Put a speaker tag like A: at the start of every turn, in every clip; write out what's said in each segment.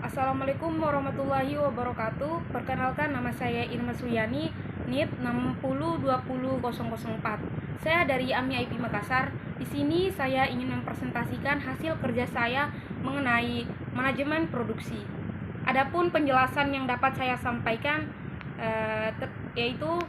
A: Assalamualaikum warahmatullahi wabarakatuh. Perkenalkan, nama saya Irma Suyani, NIT 60200004. Saya dari AMI IP Makassar. Di sini saya ingin mempresentasikan hasil kerja saya mengenai manajemen produksi. Adapun penjelasan yang dapat saya sampaikan yaitu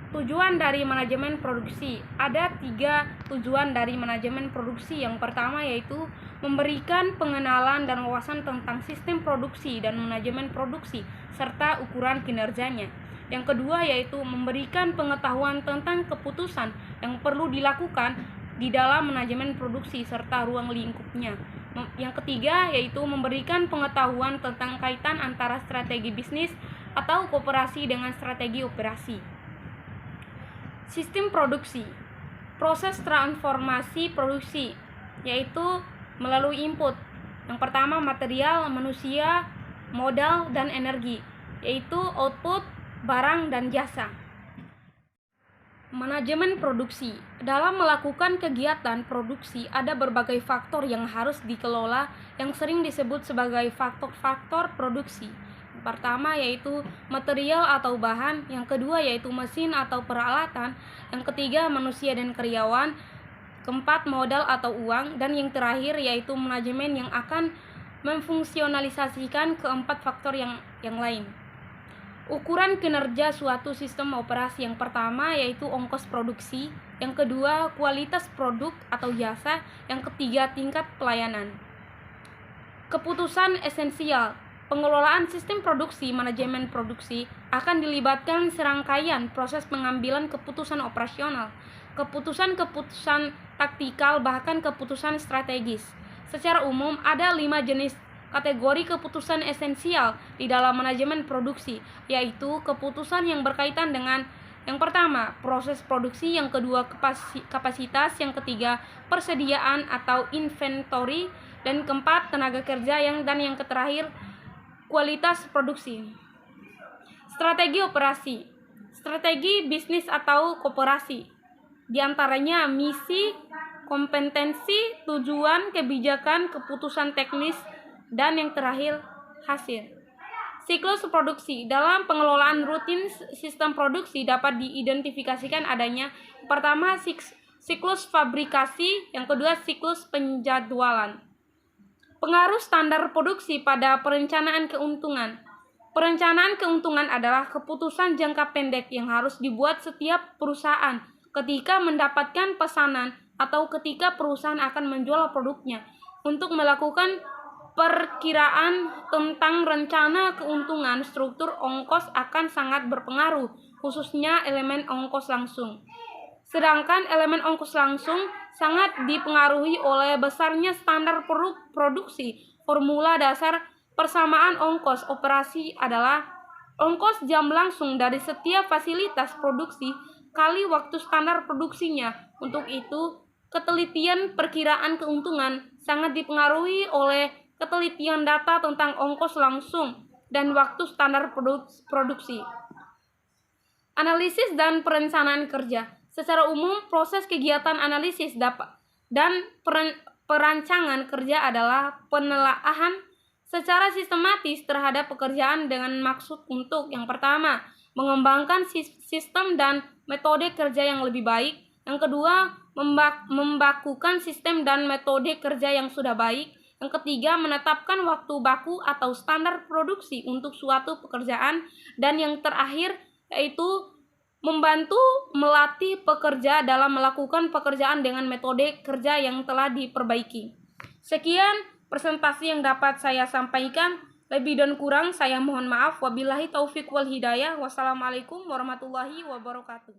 A: tujuan dari manajemen produksi. Ada 3 tujuan dari manajemen produksi. Yang pertama yaitu memberikan pengenalan dan wawasan tentang sistem produksi dan manajemen produksi serta ukuran kinerjanya. Yang kedua yaitu memberikan pengetahuan tentang keputusan yang perlu dilakukan di dalam manajemen produksi serta ruang lingkupnya. Yang ketiga yaitu memberikan pengetahuan tentang kaitan antara strategi bisnis atau koperasi dengan strategi operasi. Sistem produksi, proses transformasi produksi, yaitu melalui input. Yang pertama material, manusia, modal, dan energi, yaitu output, barang, dan jasa. Manajemen produksi. Dalam melakukan kegiatan produksi, ada berbagai faktor yang harus dikelola yang sering disebut sebagai faktor-faktor produksi. Pertama yaitu material atau bahan, yang kedua yaitu mesin atau peralatan, yang ketiga manusia dan karyawan, keempat modal atau uang, dan yang terakhir yaitu manajemen yang akan memfungsionalisasikan keempat faktor yang lain. Ukuran kinerja suatu sistem operasi. Yang pertama yaitu ongkos produksi, yang kedua kualitas produk atau jasa, yang ketiga tingkat pelayanan. Keputusan esensial. Pengelolaan sistem produksi, manajemen produksi akan dilibatkan serangkaian proses pengambilan keputusan operasional, keputusan-keputusan taktikal, bahkan keputusan strategis. Secara umum, ada 5 jenis kategori keputusan esensial di dalam manajemen produksi, yaitu keputusan yang berkaitan dengan yang pertama, proses produksi, yang kedua kapasitas, yang ketiga persediaan atau inventory, dan keempat tenaga kerja, dan yang terakhir kualitas produksi. Strategi operasi. Strategi bisnis atau koperasi. Di antaranya misi, kompetensi, tujuan, kebijakan, keputusan teknis, dan yang terakhir hasil. Siklus produksi. Dalam pengelolaan rutin sistem produksi dapat diidentifikasikan adanya pertama siklus fabrikasi, yang kedua siklus penjadwalan. Pengaruh standar produksi pada perencanaan keuntungan. Perencanaan keuntungan adalah keputusan jangka pendek yang harus dibuat setiap perusahaan ketika mendapatkan pesanan atau ketika perusahaan akan menjual produknya. Untuk melakukan perkiraan tentang rencana keuntungan, struktur ongkos akan sangat berpengaruh, khususnya elemen ongkos langsung. Sedangkan elemen ongkos langsung sangat dipengaruhi oleh besarnya standar produksi. Formula dasar persamaan ongkos operasi adalah ongkos jam langsung dari setiap fasilitas produksi kali waktu standar produksinya. Untuk itu, ketelitian perkiraan keuntungan sangat dipengaruhi oleh ketelitian data tentang ongkos langsung dan waktu standar produksi. Analisis dan perencanaan kerja. Secara umum, proses kegiatan analisis dan perancangan kerja adalah penelaahan secara sistematis terhadap pekerjaan dengan maksud untuk yang pertama, mengembangkan sistem dan metode kerja yang lebih baik, yang kedua, membakukan sistem dan metode kerja yang sudah baik, yang ketiga, menetapkan waktu baku atau standar produksi untuk suatu pekerjaan, dan yang terakhir yaitu membantu melatih pekerja dalam melakukan pekerjaan dengan metode kerja yang telah diperbaiki. Sekian presentasi yang dapat saya sampaikan. Lebih dan kurang saya mohon maaf. Wabillahi taufik wal hidayah. Wassalamualaikum warahmatullahi wabarakatuh.